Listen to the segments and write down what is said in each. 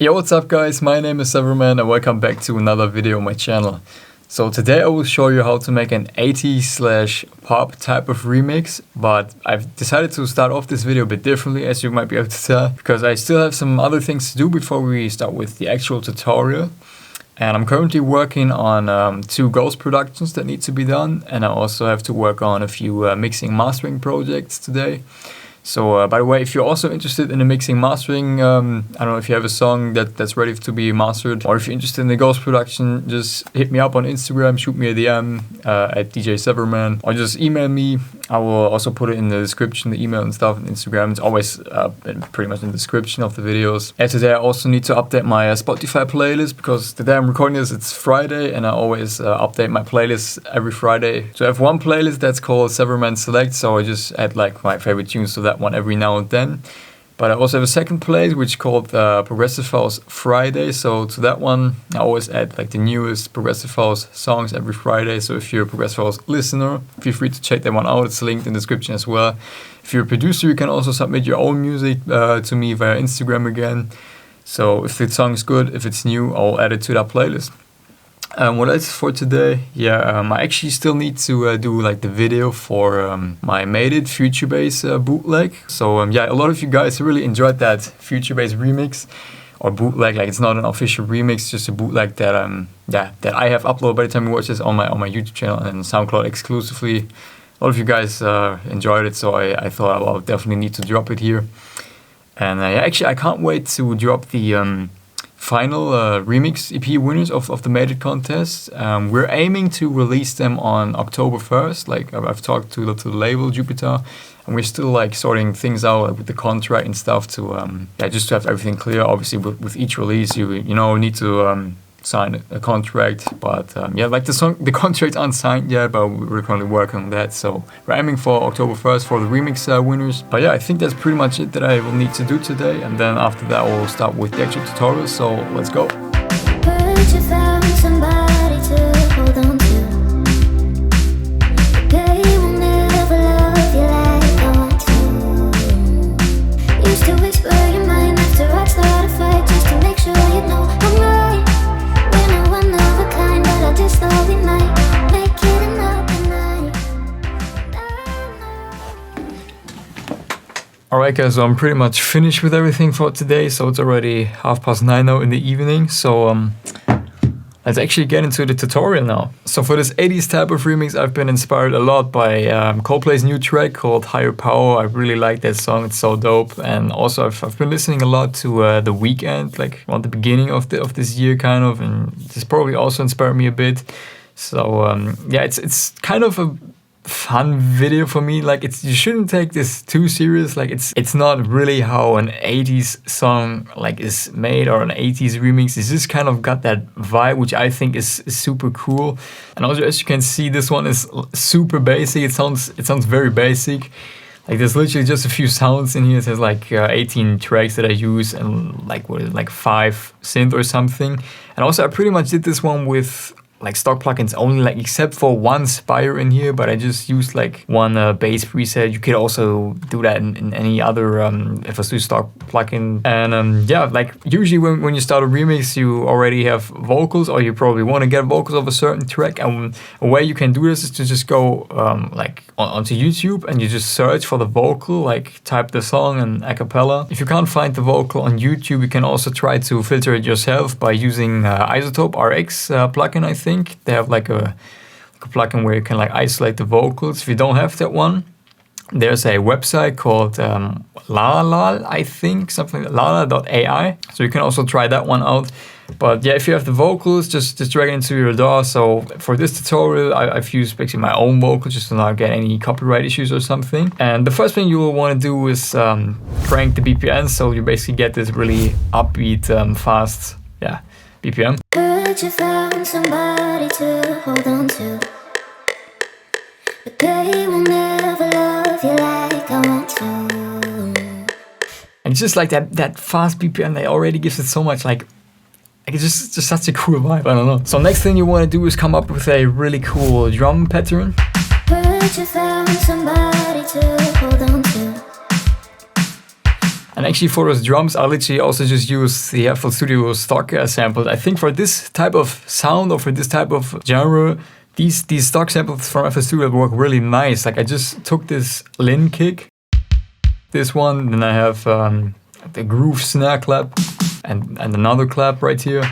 Yo, what's up guys, my name is Severman and welcome back to another video on my channel. So today I will show you how to make an 80s/pop type of remix, but I've decided to start off this video a bit differently, as you might be able to tell, because I still have some other things to do before we start with the actual tutorial. And I'm currently working on 2 ghost productions that need to be done, and I also have to work on a few mixing mastering projects today. So by the way, if you're also interested in the mixing mastering, I don't know if you have a song that's ready to be mastered, or if you're interested in the ghost production, just hit me up on Instagram, shoot me a DM at DJ Severman, or just email me. I will also put it in the description, the email and stuff on Instagram. It's always pretty much in the description of the videos. And today I also need to update my Spotify playlist, because today I'm recording this, it's Friday, and I always update my playlist every Friday. So I have one playlist that's called Severman Select, so I just add like my favorite tunes to that one every now and then. But I also have a second playlist which is called Progressive House Friday. So to that one I always add like the newest Progressive House songs every Friday. So if you're a Progressive House listener, feel free to check that one out. It's linked in the description as well. If you're a producer, you can also submit your own music to me via Instagram again. So if the song is good, if it's new, I'll add it to that playlist. What else for today? I actually still need to do like the video for my Made It Future Bass bootleg. So a lot of you guys really enjoyed that Future Bass remix or bootleg. Like, it's not an official remix, just a bootleg that that I have uploaded by the time you watch this on my YouTube channel and SoundCloud exclusively. A lot of you guys enjoyed it, so I thought I'll definitely need to drop it here. And actually I can't wait to drop the final remix EP winners of the Made It contest. We're aiming to release them on October 1st. Like, I've talked to the label Jupiter, and we're still like sorting things out with the contract and stuff to just to have everything clear. Obviously with each release you need to sign a contract, but like the contract aren't signed yet, but we're currently working on that. So we're aiming for October 1st for the remix winners. But I think that's pretty much it that I will need to do today, and then after that we'll start with the actual tutorial. So let's go. Heard you found somebody to hold on to. They will never love you like I want to. Used to whisper your mind after I start a fight, just to make sure you know I'm right. Just thought we might make it another night. Alright guys, so I'm pretty much finished with everything for today. So it's already 9:30 now in the evening. So let's actually get into the tutorial now. So for this 80s type of remix, I've been inspired a lot by Coldplay's new track called Higher Power. I really like that song, it's so dope. And also I've been listening a lot to The Weeknd, like on the beginning of this year kind of, and this probably also inspired me a bit. So it's kind of a fun video for me. Like, you shouldn't take this too serious. Like, it's not really how an 80s song like is made, or an 80s remix. It's just kind of got that vibe, which I think is super cool. And also, as you can see, this one is super basic. It sounds very basic. Like, there's literally just a few sounds in here. It has like 18 tracks that I use, and like 5 synth or something. And also I pretty much did this one with like stock plugins only, like except for one Spire in here, but I just used like one bass preset. You could also do that in any other FS2 stock plugin. And like usually when you start a remix, you already have vocals, or you probably want to get vocals of a certain track. And a way you can do this is to just go onto YouTube and you just search for the vocal, like type the song and a cappella. If you can't find the vocal on YouTube, you can also try to filter it yourself by using Isotope RX plugin, I think. They have like a plugin where you can like isolate the vocals. If you don't have that one, there's a website called Lala, I think, something like lala.ai. So you can also try that one out. But if you have the vocals, just drag it into your DAW. So for this tutorial, I've used basically my own vocals just to not get any copyright issues or something. And the first thing you will want to do is crank the BPM, so you basically get this really upbeat, fast, BPM. Heard you found somebody to hold on to, but they will never love you like I want to. And just like that fast BPM, that already gives it so much like it's just such a cool vibe. I don't know. So next thing you want to do is come up with a really cool drum pattern. Heard you found somebody to hold on to. And actually for those drums, I literally also just use the FL Studio stock samples. I think for this type of sound or for this type of genre, these stock samples from FL Studio work really nice. Like I just took this Lin kick, this one, then I have the groove snare clap and another clap right here.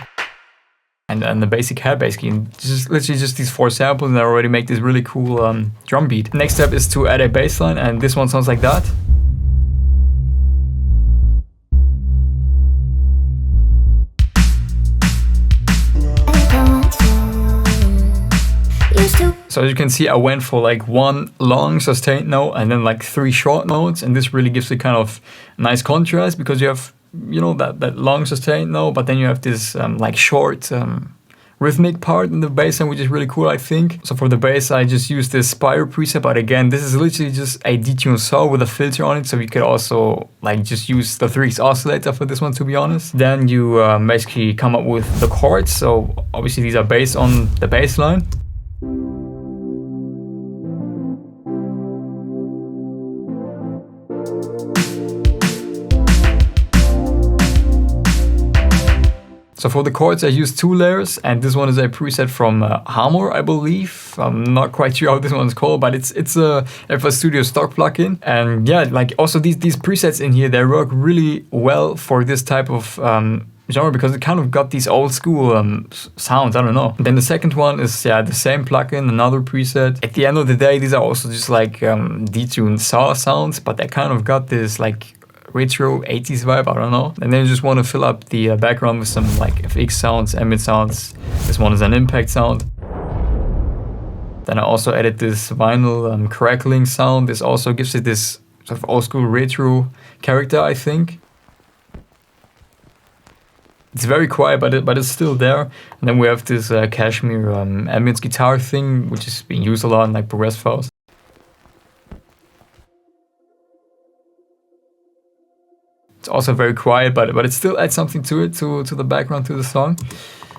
And the basic head basically, and just literally just these 4 samples, and I already make this really cool drum beat. Next step is to add a bass line, and this one sounds like that. So as you can see, I went for like 1 long sustained note and then like 3 short notes, and this really gives a kind of nice contrast because you have, you know, that long sustained note, but then you have this like short rhythmic part in the bass line, which is really cool, I think. So for the bass, I just use this Spire preset, but again, this is literally just a detuned saw with a filter on it, so you could also like just use the 3x oscillator for this one, to be honest. Then you basically come up with the chords. So obviously these are based on the bass line. So for the chords, I use 2 layers, and this one is a preset from Hammer, I believe. I'm not quite sure how this one's called, but it's a FL Studio stock plugin. And yeah, like also these presets in here, they work really well for this type of genre because it kind of got these old school sounds, I don't know. Then the second one is the same plugin, another preset. At the end of the day, these are also just like detuned saw sounds, but they kind of got this like retro 80s vibe, I don't know. And then you just want to fill up the background with some like FX sounds, ambient sounds. This one is an impact sound. Then I also added this vinyl crackling sound. This also gives it this sort of old school retro character, I think. It's very quiet, but it's still there. And then we have this Cashmere ambience guitar thing, which is being used a lot in like progressive house. It's also very quiet, but it still adds something to it, to the background, to the song.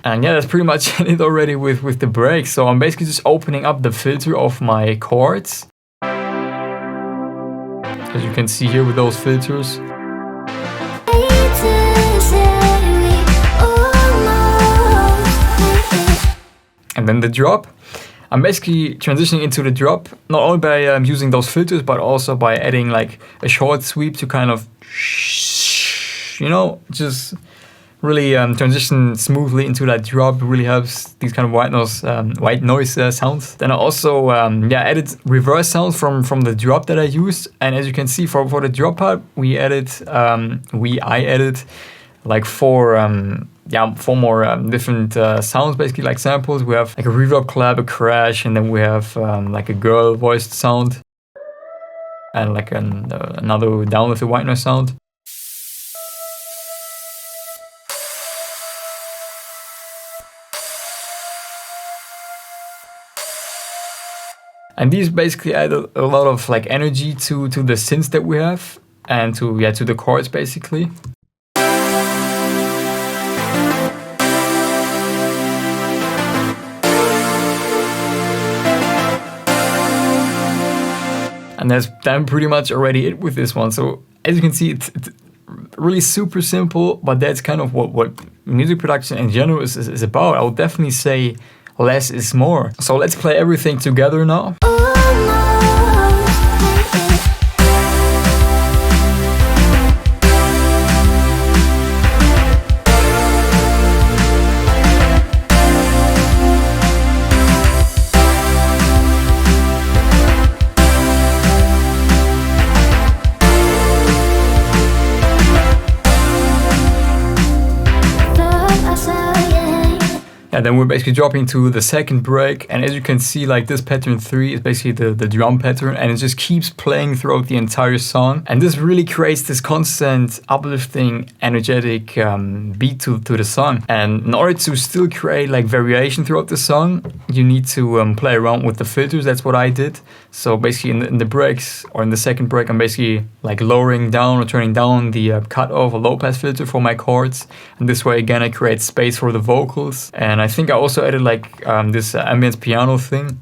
And yeah, that's pretty much it already with the breaks. So I'm basically just opening up the filter of my chords. As you can see here with those filters. And then the drop. I'm basically transitioning into the drop, not only by using those filters, but also by adding like a short sweep to kind of, you know, just really transition smoothly into that drop. It really helps these kind of white noise sounds. Then I also added reverse sounds from the drop that I used. And as you can see, for the drop part, I added like 4 more different sounds, basically like samples. We have like a reverb clap, a crash, and then we have like a girl voiced sound and like another down with the white noise sound. And these basically add a lot of like energy to the synths that we have and to the chords basically. And that's then pretty much already it with this one. So as you can see, it's really super simple, but that's kind of what music production in general is about. I would definitely say less is more. So let's play everything together now. And then we're basically dropping to the second break, and as you can see, like this pattern 3 is basically the drum pattern, and it just keeps playing throughout the entire song. And this really creates this constant uplifting, energetic beat to the song. And in order to still create like variation throughout the song, you need to play around with the filters. That's what I did. So basically in the breaks, or in the second break, I'm basically like lowering down or turning down the cutoff or low pass filter for my chords. And this way again, I create space for the vocals. And I think I also added like this ambient piano thing.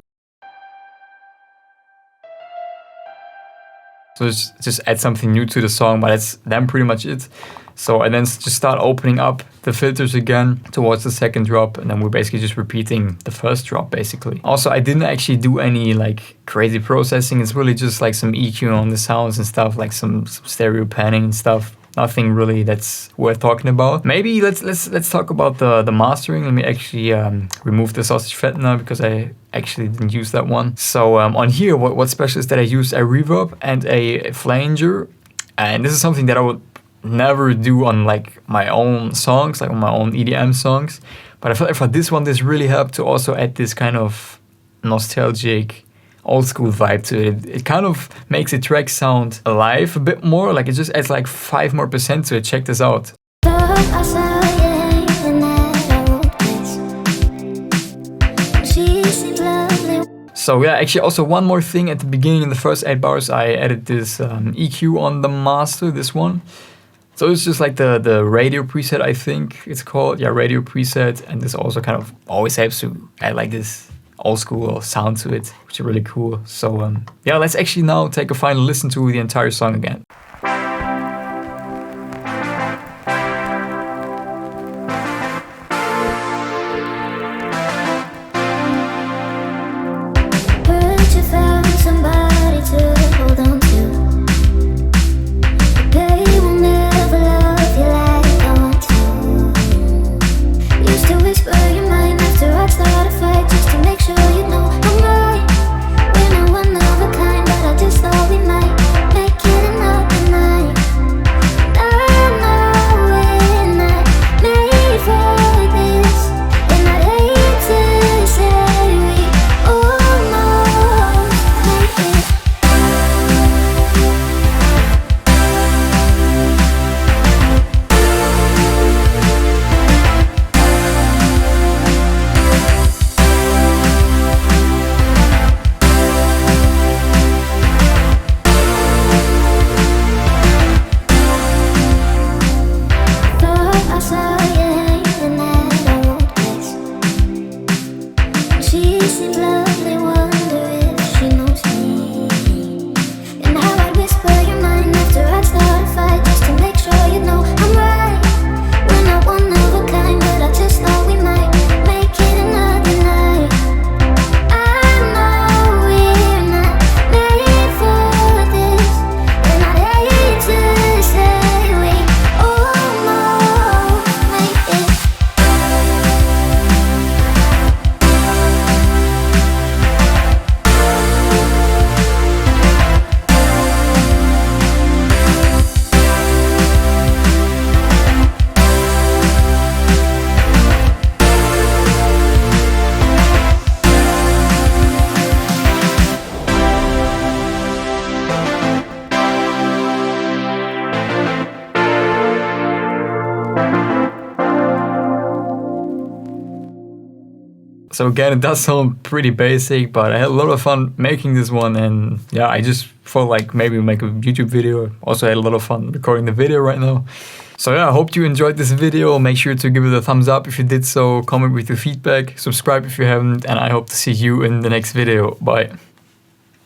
So just add something new to the song, but that's then pretty much it. So I then just start opening up the filters again towards the second drop, and then we're basically just repeating the first drop basically. Also, I didn't actually do any like crazy processing. It's really just like some EQ on the sounds and stuff, like some stereo panning and stuff. Nothing really that's worth talking about. Maybe let's talk about the mastering. Let me actually remove the sausage fat now because I actually didn't use that one. So on here, what's special is that I used a reverb and a flanger, and this is something that I would never do on like my own songs, like on my own EDM songs. But I felt like for this one, this really helped to also add this kind of nostalgic, old school vibe to it. It kind of makes the track sound alive a bit more, like it just adds like 5% more to it. Check this out. So yeah, actually also one more thing at the beginning in the first 8 bars, I added this EQ on the master, this one. So it's just like the radio preset, I think it's called. Yeah, radio preset. And this also kind of always helps to add like this old school sound to it, which is really cool. So yeah, let's actually now take a final listen to the entire song again. So again, it does sound pretty basic, but I had a lot of fun making this one, and yeah, I just felt like maybe make a YouTube video. Also had a lot of fun recording the video right now. So yeah, I hope you enjoyed this video. Make sure to give it a thumbs up if you did so, comment with your feedback, subscribe if you haven't, and I hope to see you in the next video. Bye.